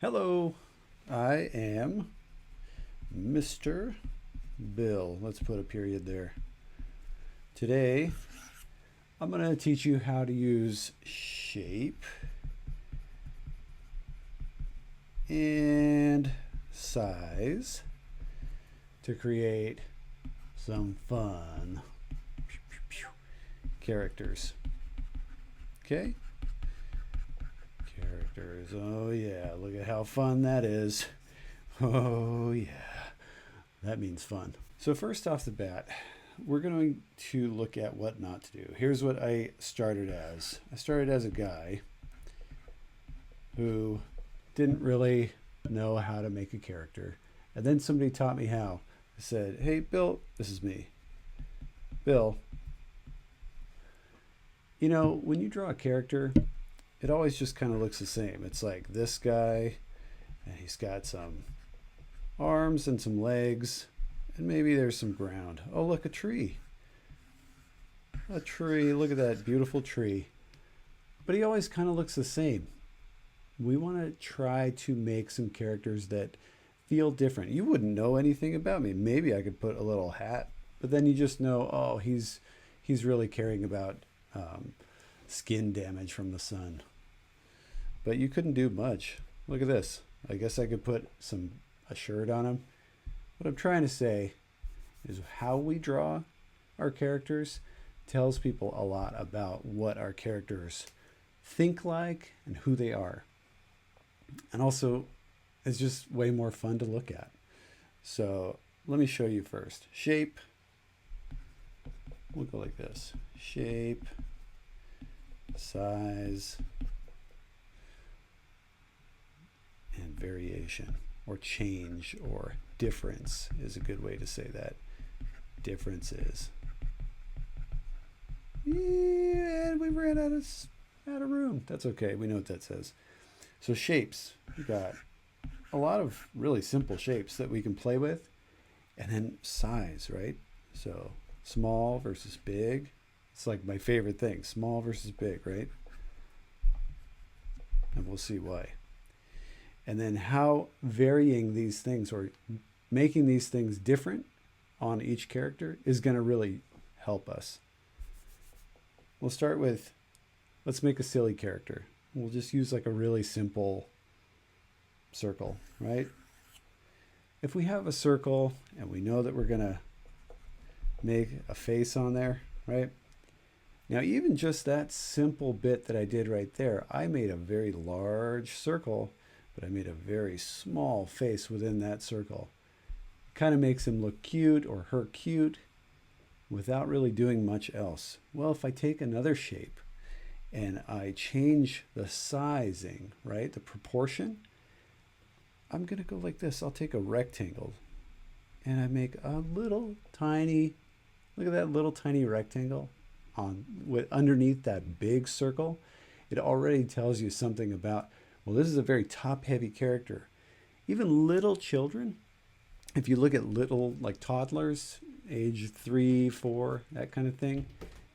Hello, I am Mr. Bill. Let's put a period there. Today, I'm going to teach you how to use shape and size to create some fun characters. Okay? Characters. Oh, yeah. Look at how fun that is. Oh, yeah. That means fun. So, first off the bat, we're going to look at what not to do. Here's what I started as I started as a guy who didn't really know how to make a character. And then somebody taught me how. I said, "Hey, Bill, this is me. Bill, when you draw a character, it always just kind of looks the same. It's like this guy, and he's got some arms and some legs, and maybe there's some ground. Oh, look, a tree. A tree. Look at that beautiful tree. But he always kind of looks the same. We want to try to make some characters that feel different. You wouldn't know anything about me. Maybe I could put a little hat, but then you just know, oh, he's really caring about skin damage from the sun. But you couldn't do much. Look at this. I guess I could put a shirt on him. What I'm trying to say is how we draw our characters tells people a lot about what our characters think like and who they are. And also, it's just way more fun to look at. So let me show you first. Shape. We'll go like this. Shape, size, and variation, or change, or difference is a good way to say that. Differences. Yeah, we ran out of room. That's okay. We know what that says. So shapes. We got a lot of really simple shapes that we can play with, and then size, right? So small versus big. It's like my favorite thing. Small versus big, right? And we'll see why. And then how varying these things or making these things different on each character is going to really help us. We'll start with, let's make a silly character. We'll just use like a really simple circle, right? If we have a circle and we know that we're going to make a face on there, right? Now, even just that simple bit that I did right there, I made a very large circle, but I made a very small face within that circle. Kind of makes him look cute or her cute without really doing much else. Well, if I take another shape and I change the sizing, right, the proportion, I'm going to go like this. I'll take a rectangle and I make a little tiny, look at that little tiny rectangle underneath that big circle. It already tells you something about, well, this is a very top-heavy character. Even little children, if you look at little, like toddlers, age 3, 4, that kind of thing,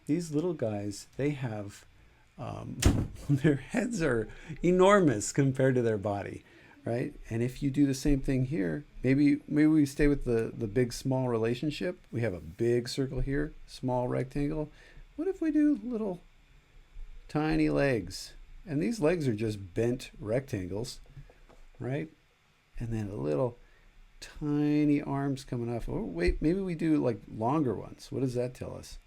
these little guys, they have, their heads are enormous compared to their body, right? And if you do the same thing here, maybe we stay with the big-small relationship. We have a big circle here, small rectangle. What if we do little tiny legs? And these legs are just bent rectangles, right? And then a little tiny arms coming off. Oh, wait, maybe we do like longer ones. What does that tell us?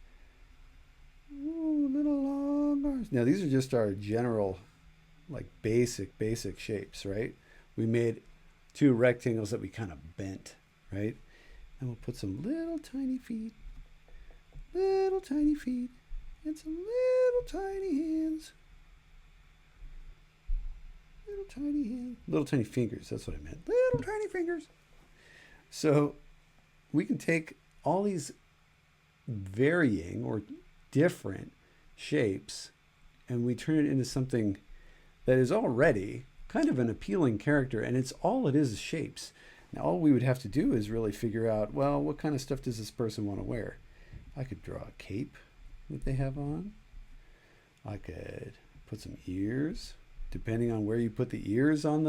Ooh, little long arms. Now, these are just our general, like basic shapes, right? We made two rectangles that we kind of bent, right? And we'll put some little tiny feet, and some little tiny hands. Little tiny fingers. That's what I meant. Little tiny fingers. So we can take all these varying or different shapes and we turn it into something that is already kind of an appealing character, and it's all it is shapes. Now all we would have to do is really figure out, well, what kind of stuff does this person want to wear? I could draw a cape that they have on. I could put some ears, depending on where you put the ears on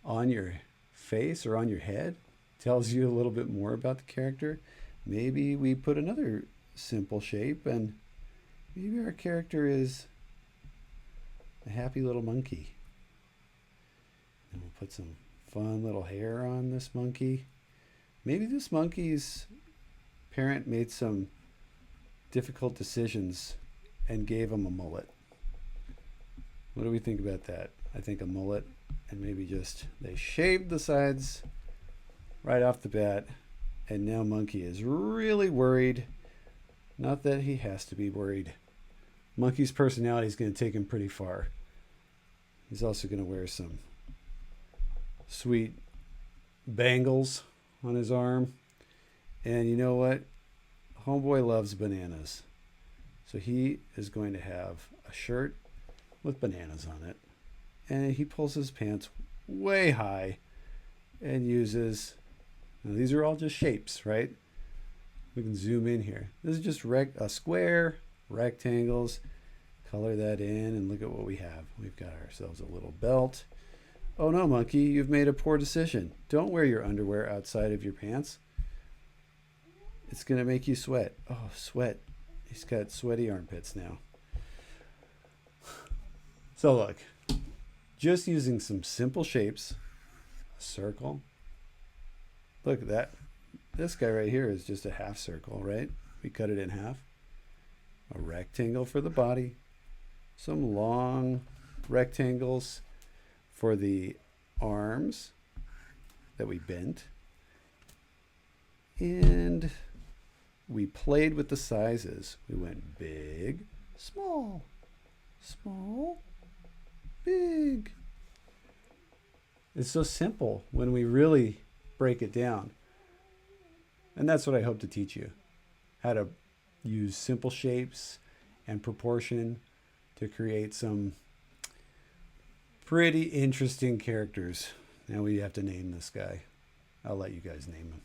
on your face or on your head tells you a little bit more about the character. Maybe we put another simple shape and maybe our character is a happy little monkey. And we'll put some fun little hair on this monkey. Maybe this monkey's parent made some difficult decisions and gave him a mullet. What do we think about that? I think a mullet, and maybe just they shaved the sides right off the bat, and now Monkey is really worried. Not that he has to be worried. Monkey's personality is going to take him pretty far. He's also going to wear some sweet bangles on his arm. And you know what? Homeboy loves bananas. So he is going to have a shirt with bananas on it. And he pulls his pants way high and uses, now these are all just shapes, right? We can zoom in here. This is just a square, rectangles. Color that in and look at what we have. We've got ourselves a little belt. Oh no, Monkey, you've made a poor decision. Don't wear your underwear outside of your pants. It's going to make you sweat. Oh, sweat. He's got sweaty armpits now. So look, just using some simple shapes, a circle. Look at that. This guy right here is just a half circle, right? We cut it in half. A rectangle for the body. Some long rectangles for the arms that we bent. And we played with the sizes. We went big, small, small, big. It's so simple when we really break it down. And that's what I hope to teach you. How to use simple shapes and proportion to create some pretty interesting characters. Now we have to name this guy. I'll let you guys name him.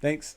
Thanks.